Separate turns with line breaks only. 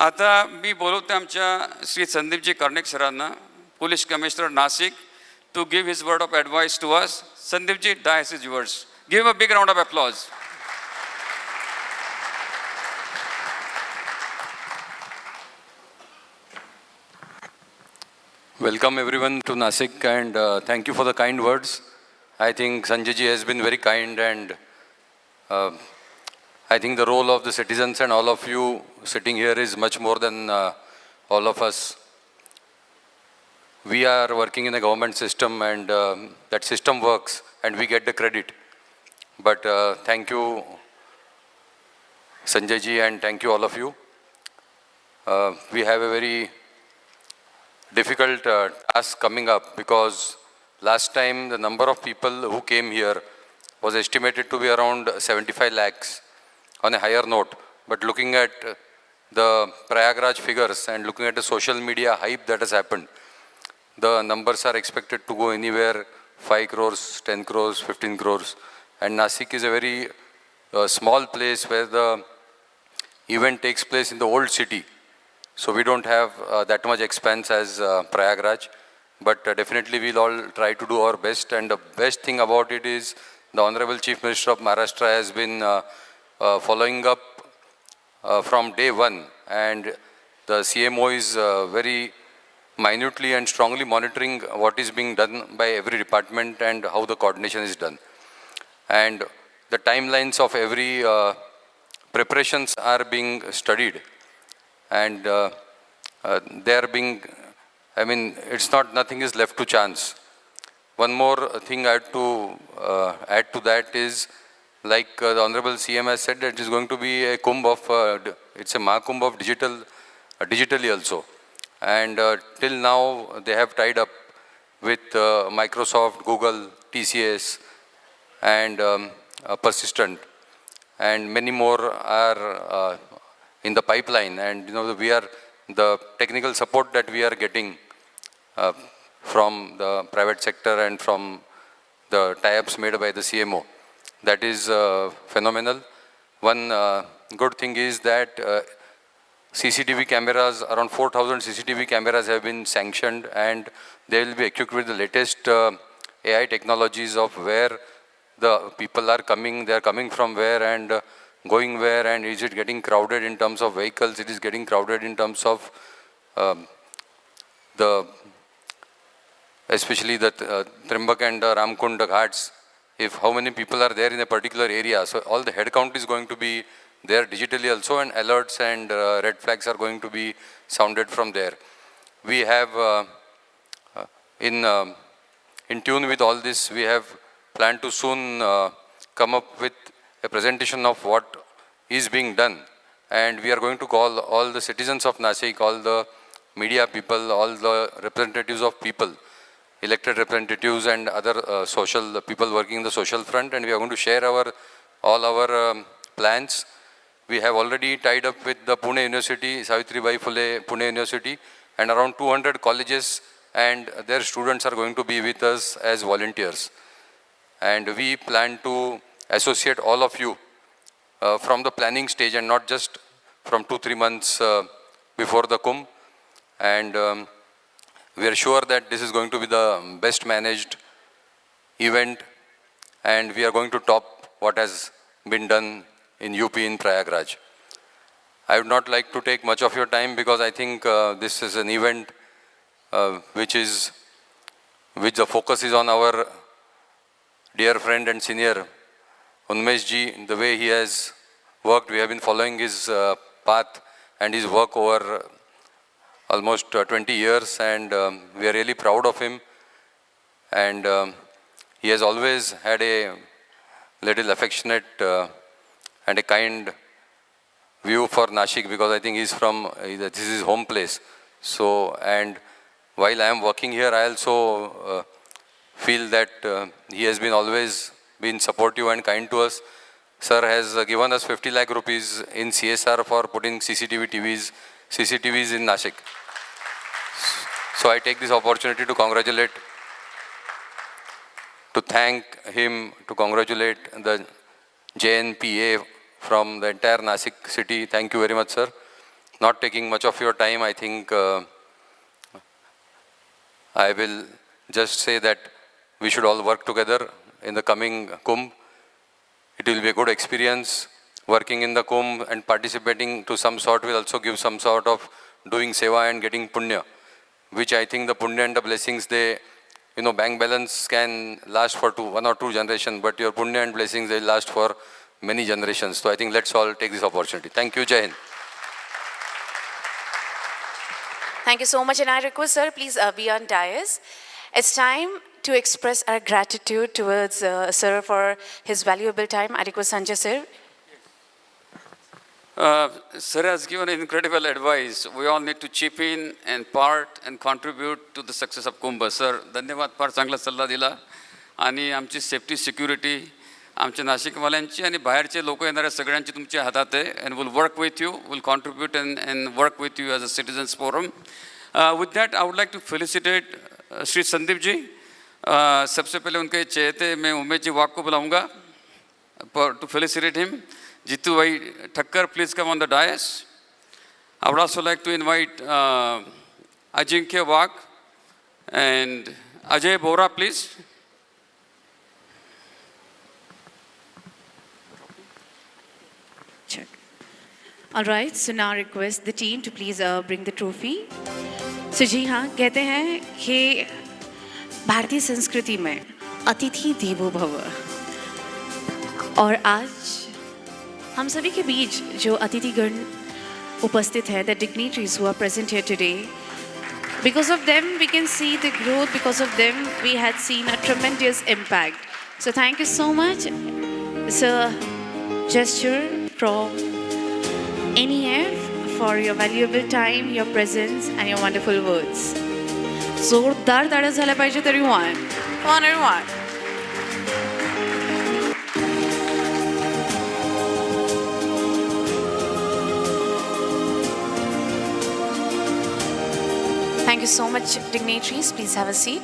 आता मी बोलवतो आमच्या श्री संदीपजी कर्णिक सरांना, police commissioner Nashik, to give his word of advice to us. Sandeepji, dais is yours. Give him a big round of applause.
Welcome everyone to Nasik, and thank you for the kind words. I think Sanjay ji has been very kind, and I think the role of the citizens and all of you sitting here is much more than all of us. We are working in a government system, and that system works and we get the credit. But thank you Sanjay ji, and thank you all of you. We have a very difficult task coming up, because last time the number of people who came here was estimated to be around 75 lakhs on a higher note. But looking at the Prayagraj figures and looking at the social media hype that has happened, the numbers are expected to go anywhere 5 crores, 10 crores, 15 crores. And Nasik is a very small place where the event takes place in the old city. So we don't have that much expense as Prayagraj. But definitely we'll all try to do our best. And the best thing about it is the Honorable Chief Minister of Maharashtra has been following up from day one. And the CMO is very minutely and strongly monitoring what is being done by every department and how the coordination is done. And the timelines of every preparations are being studied. And they are being, it's not, nothing is left to chance. One more thing I have to add to that is, like the Honorable CM has said, that it is going to be a Kumbh of, it's a Mahakumbh of digitally also. And till now, they have tied up with Microsoft, Google, TCS, and Persistent. And many more are in the pipeline. And we are, the technical support that we are getting from the private sector and from the tie-ups made by the CMO, that is phenomenal. One good thing is that CCTV cameras, around 4,000 CCTV cameras have been sanctioned, and they will be equipped with the latest AI technologies of where the people are coming, they are coming from where and going where, and is it getting crowded in terms of vehicles, it is getting crowded in terms of especially the Trimbak and Ramkund Ghats, if how many people are there in a particular area. So all the head count is going to be there digitally also, and alerts and red flags are going to be sounded from there. We have, in tune with all this, we have planned to soon come up with a presentation of what is being done. And we are going to call all the citizens of Nasik, all the media people, all the representatives of people, elected representatives and other social people working in the social front, and we are going to share all our plans. We have already tied up with the Pune University, Savitribai Phule Pune University, and around 200 colleges and their students are going to be with us as volunteers. And we plan to associate all of you from the planning stage, and not just from 2-3 months before the Kumbh. And we are sure that this is going to be the best managed event, and we are going to top what has been done in UP in Prayagraj. I would not like to take much of your time, because I think this is an event which the focus is on our dear friend and senior Unmesh ji. The way he has worked, we have been following his path and his work over almost 20 years, and we are really proud of him. And he has always had a little affectionate and a kind view for Nashik, because I think he's from, this is his home place. So, and while I am working here, I also feel that he has been always been supportive and kind to us. Sir has given us 50 lakh rupees in CSR for putting CCTVs in Nashik. So I take this opportunity to congratulate, to thank him, to congratulate the JNPA from the entire Nasik city. Thank you very much, sir. not taking much of your time, I think I will just say that we should all work together in the coming Kumbh. It will be a good experience. Working in the Kumbh and participating to some sort will also give some sort of doing seva and getting punya, which I think the punya and the blessings, they, bank balance can last for 1 or 2 generations, but your punya and blessings, they last for many generations. So I think let's all take this opportunity. Thank you, Jai Hind.
Thank you so much, and I request, sir, please be on dais. It's time to express our gratitude towards sir for his valuable time. I request Sanjay, sir.
Sir has given incredible advice. We all need to chip in and part and contribute to the success of Kumbh. Sir, धन्यवाद फार चांगला सल्ला दिला आणि आमची safety security आमच्या नाशिकवाल्यांची आणि बाहेरचे लोक येणाऱ्या सगळ्यांची तुमच्या हातात आहे and we'll work with you, we'll contribute and work with you as a citizens forum. With that, I would like to felicitate Sri Sandeep ji. सबसे पहले उनके चहेते मैं उमेश जी वाक को बुलाऊंगा to felicitate him. Jitu Bhai Thakkar, please come on the dais. I would also like to invite Ajinkya Wag and Ajay Bora, please.
Check. All right, so now I request the team to please bring the trophy. So जी हाँ, कहते हैं कि भारतीय संस्कृति में अतिथि देवो भव, और आज हम सभी के बीच जो अतिथिगण उपस्थित हैं, the dignitaries who are present here today, because of them we can see the growth, because of them we had seen a tremendous impact. So thank you so much. It's a gesture from NEF for your valuable time, your presence and your wonderful words. जोरदार ताळ्या झाल्या पाहिजे तरी one. One and one. Thank you so much, dignitaries. Please have a seat.